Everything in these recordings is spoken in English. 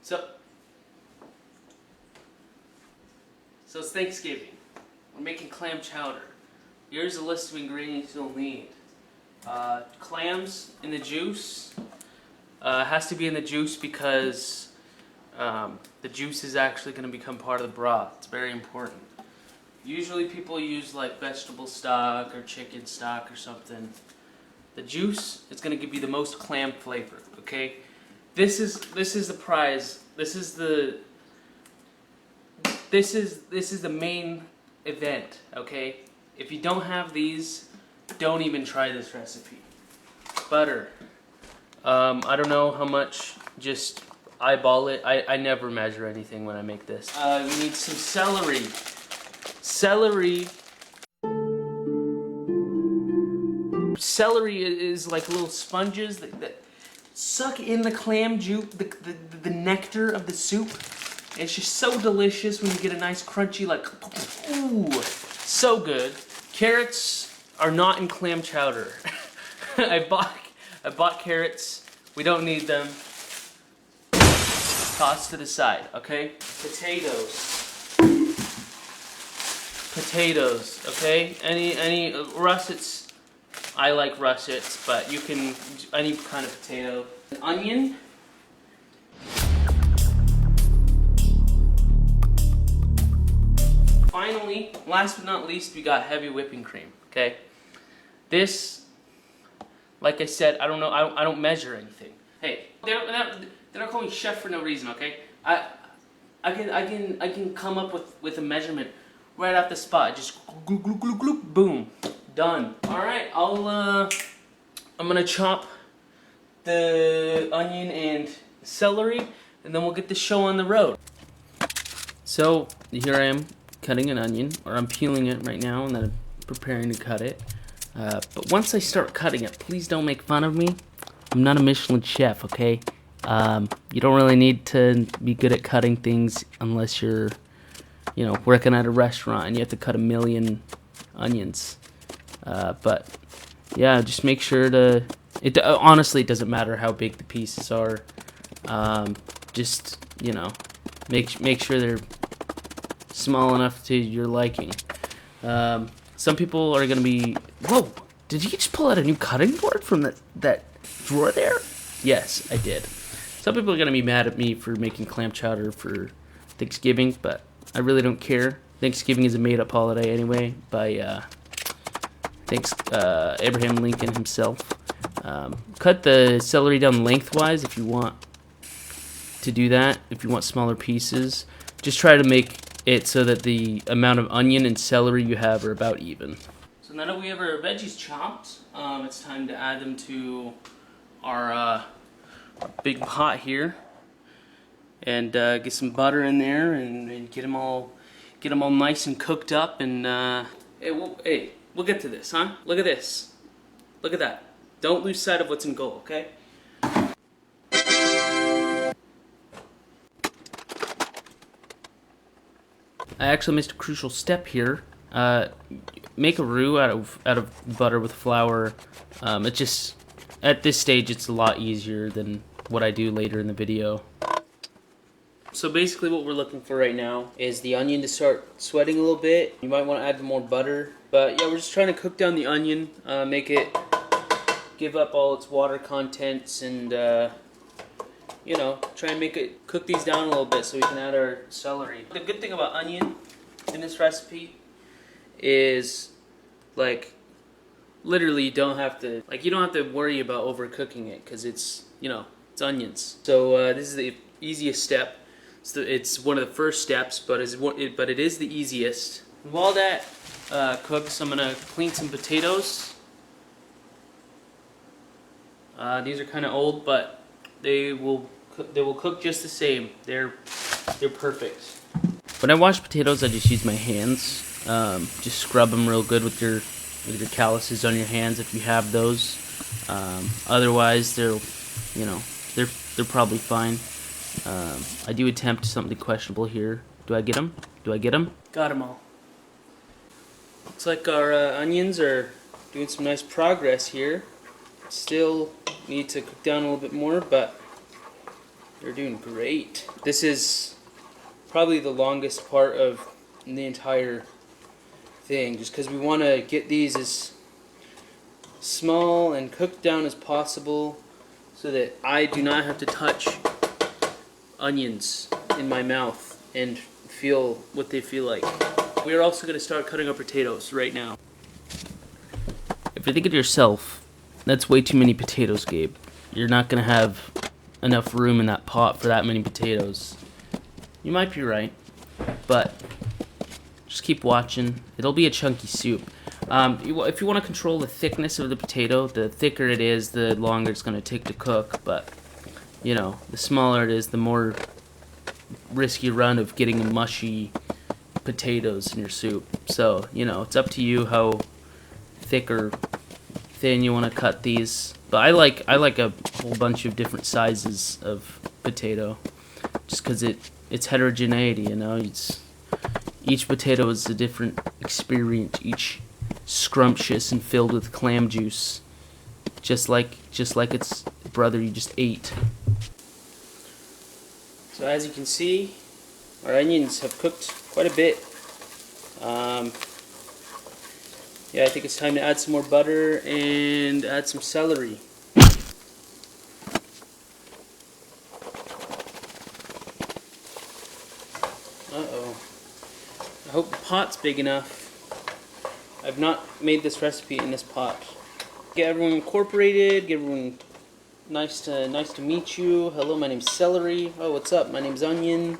So it's Thanksgiving. We're making clam chowder. Here's a list of ingredients you'll need. Clams in the juice. Has to be in the juice because the juice is actually going to become part of the broth. It's very important. Usually people use like vegetable stock or chicken stock or something. The juice is going to give you the most clam flavor. Okay, this is the prize. This is the main event. Okay, if you don't have these, don't even try this recipe. Butter. I don't know how much. Just eyeball it. I never measure anything when I make this. We need some celery. Celery is like little sponges that suck in the clam juice, the nectar of the soup. It's just so delicious when you get a nice crunchy, like, ooh, so good. Carrots are not in clam chowder. I bought carrots. We don't need them. Toss to the side, okay? Potatoes, okay? Any russets. I like russets, but you can any kind of potato. An onion. Finally, last but not least, we got heavy whipping cream. Okay, this, like I said, I don't know. I don't measure anything. Hey, they're not calling me chef for no reason. Okay, I can come up with a measurement right off the spot. Just gloop, gloop, gloop, gloop, boom, done. All right, I'm gonna chop the onion and celery, and then we'll get the show on the road. So here I am cutting an onion, or I'm peeling it right now, and then I'm preparing to cut it. But once I start cutting it, please don't make fun of me. I'm not a Michelin chef, okay? You don't really need to be good at cutting things unless you're, working at a restaurant and you have to cut 1,000,000 onions. But yeah, just make sure to. Honestly, it doesn't matter how big the pieces are. Just make sure they're small enough to your liking. Some people are gonna be. Whoa! Did you just pull out a new cutting board from that drawer there? Yes, I did. Some people are gonna be mad at me for making clam chowder for Thanksgiving, but I really don't care. Thanksgiving is a made-up holiday anyway by Abraham Lincoln himself. Cut the celery down lengthwise if you want to do that. If you want smaller pieces, just try to make it so that the amount of onion and celery you have are about even. So now that we have our veggies chopped, it's time to add them to our big pot here, and get some butter in there, and get them all nice and cooked up. And hey, we'll get to this, huh? Look at this. Look at that. Don't lose sight of what's in goal, okay? I actually missed a crucial step here. Make a roux out of butter with flour. It just, at this stage, it's a lot easier than what I do later in the video. So basically what we're looking for right now is the onion to start sweating a little bit. You might want to add more butter. But yeah, we're just trying to cook down the onion, make it give up all its water contents, and try and make it cook these down a little bit so we can add our celery. The good thing about onion in this recipe is, like, literally you don't have to worry about overcooking it, because it's onions. So this is the easiest step. It's one of the first steps, but it is the easiest. While that cooks, I'm gonna clean some potatoes. These are kind of old, but they will cook just the same. They're perfect. When I wash potatoes, I just use my hands. Just scrub them real good with your calluses on your hands if you have those. Otherwise, they're probably fine. I do attempt something questionable here. Do I get them? Got them all. Looks like our onions are doing some nice progress here. Still need to cook down a little bit more, but They're doing great. This is probably the longest part of the entire thing, just because we want to get these as small and cooked down as possible so that I do not have to touch onions in my mouth and feel what they feel like. We are also going to start cutting our potatoes right now. If you're thinking to yourself, that's way too many potatoes, Gabe. You're not going to have enough room in that pot for that many potatoes. You might be right, but just keep watching. It'll be a chunky soup. If you want to control the thickness of the potato, the thicker it is, the longer it's going to take to cook. But, you know, the smaller it is, the more risk you run of getting mushy potatoes in your soup. So, you know, it's up to you how thick or thin you want to cut these. But I like a whole bunch of different sizes of potato, just because it's heterogeneity, you know. Each potato is a different experience, each scrumptious and filled with clam juice, just like its brother you just ate. So as you can see, our onions have cooked quite a bit. Yeah, I think it's time to add some more butter and add some celery. Uh-oh. I hope the pot's big enough. I've not made this recipe in this pot. Get everyone incorporated, get everyone nice to meet you. Hello, my name's Celery. Oh, what's up? My name's Onion.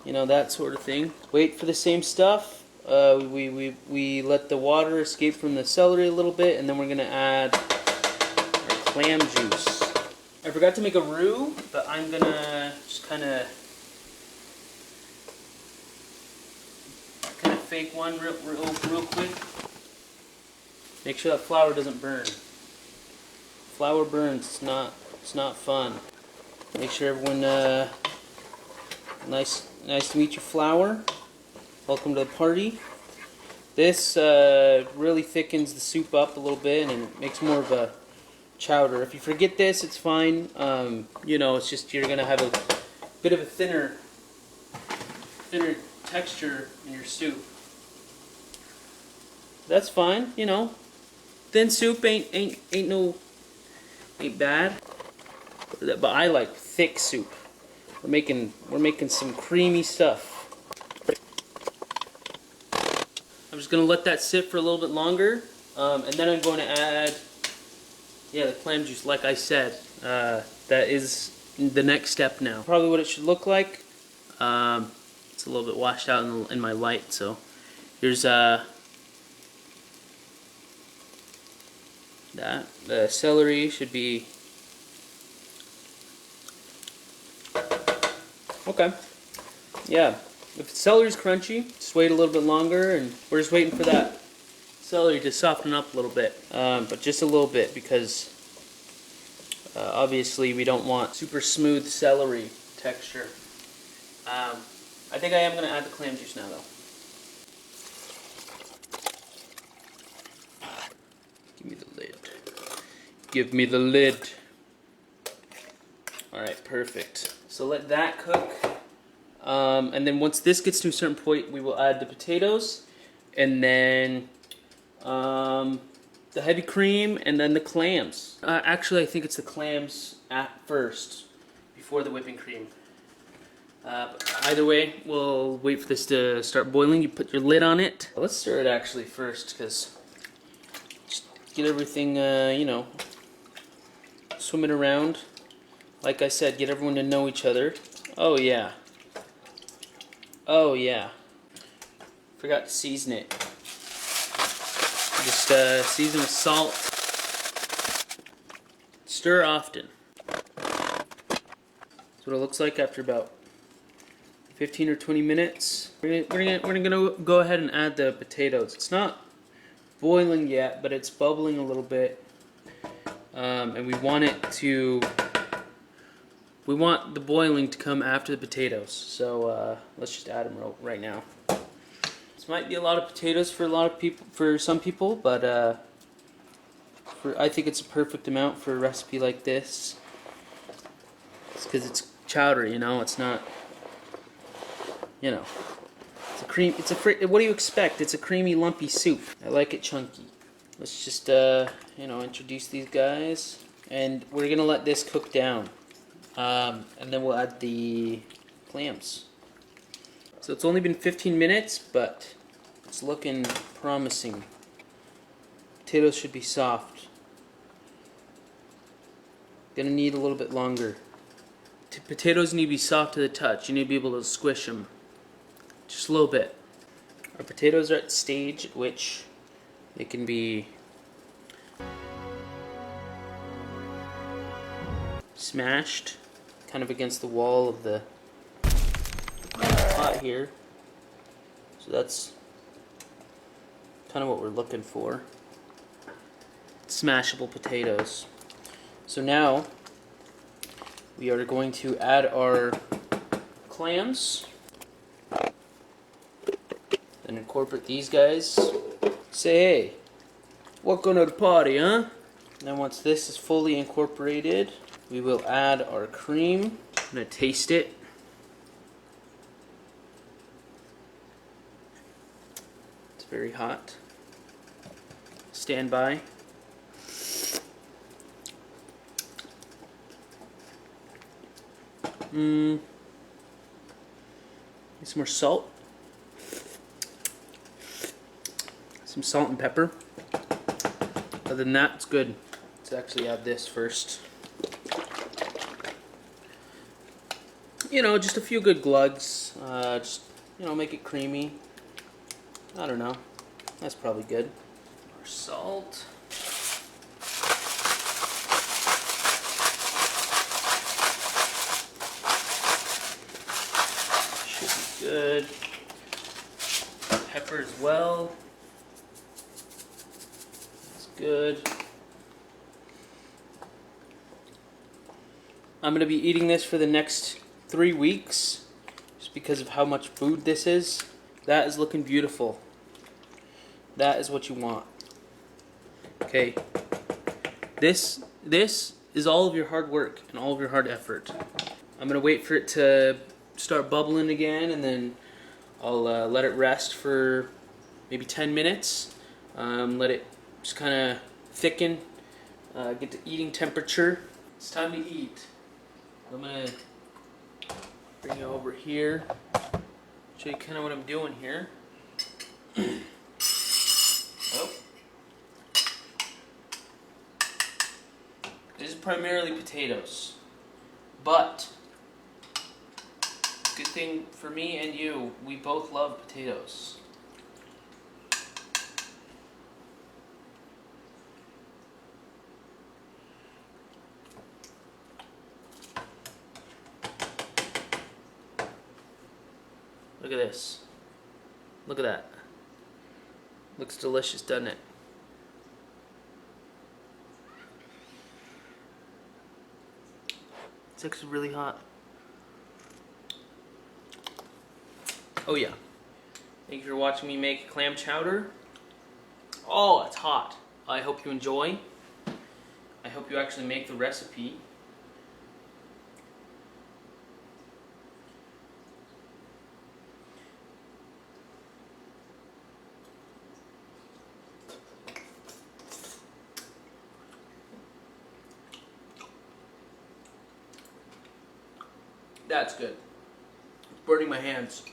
You know, that sort of thing. Wait for the same stuff. We let the water escape from the celery a little bit, and then we're gonna add our clam juice. I forgot to make a roux, but I'm gonna just kind of fake one real quick. Make sure that flour doesn't burn. Flour burns. It's not fun. Make sure everyone nice to meet you, flour. Welcome to the party. This really thickens the soup up a little bit and it makes more of a chowder. If you forget this, it's fine. You know, it's just you're gonna have a bit of a thinner texture in your soup. That's fine, you know. Thin soup ain't bad. But I like thick soup. We're making some creamy stuff. I'm just gonna let that sit for a little bit longer, and then I'm going to add, the clam juice. Like I said, that is the next step now. Probably what it should look like. It's a little bit washed out in my light, so here's that. The celery should be okay. Yeah. If the celery's crunchy, just wait a little bit longer, and we're just waiting for that celery to soften up a little bit. But just a little bit, because obviously we don't want super smooth celery texture. I think I am going to add the clam juice now, though. Give me the lid. Give me the lid. Alright, perfect. So let that cook. And then once this gets to a certain point, we will add the potatoes, and then the heavy cream, and then the clams. Actually, I think it's the clams at first, before the whipping cream. But either way, we'll wait for this to start boiling. You put your lid on it. Let's stir it actually first, because just get everything, you know, swim it around. Like I said, get everyone to know each other. Oh yeah. Oh yeah. Forgot to season it. Just season with salt. Stir often. That's what it looks like after about 15 or 20 minutes. We're gonna go ahead and add the potatoes. It's not boiling yet, but it's bubbling a little bit, and we want the boiling to come after the potatoes. So let's just add them right now. This might be a lot of potatoes for some people, but I think it's a perfect amount for a recipe like this. It's because it's chowder, you know. It's not, you know, it's a cream. What do you expect? It's a creamy, lumpy soup. I like it chunky. Let's just, you know, introduce these guys, and we're gonna let this cook down, and then we'll add the clams. So it's only been 15 minutes, but it's looking promising. Potatoes should be soft. Gonna need a little bit longer. Potatoes need to be soft to the touch. You need to be able to squish them. Just a little bit. Our potatoes are at the stage at which they can be smashed kind of against the wall of the pot here. So that's kind of what we're looking for. Smashable potatoes. So now we are going to add our clams and incorporate these guys. Say hey, welcome to the party, huh? Now once this is fully incorporated, we will add our cream. I'm gonna taste it. It's very hot. Stand by. Need some more salt. Some salt and pepper. Other than that, it's good. Let's actually add this first. You know, just a few good glugs. Just, you know, make it creamy. I don't know. That's probably good. More salt. Good. Pepper as well. That's good. I'm going to be eating this for the next 3 weeks just because of how much food this is. That is looking beautiful. That is what you want. Okay. This is all of your hard work and all of your hard effort. I'm going to wait for it to start bubbling again, and then I'll let it rest for maybe 10 minutes. Let it just kind of thicken, get to eating temperature. It's time to eat. I'm gonna bring it over here, show you kind of what I'm doing here. Oh. This is primarily potatoes, but good thing for me and you, we both love potatoes. Look at this. Look at that. Looks delicious, doesn't it? It's actually really hot. Oh yeah. Thank you for watching me make clam chowder. Oh, it's hot. I hope you enjoy. I hope you actually make the recipe. That's good. It's burning my hands.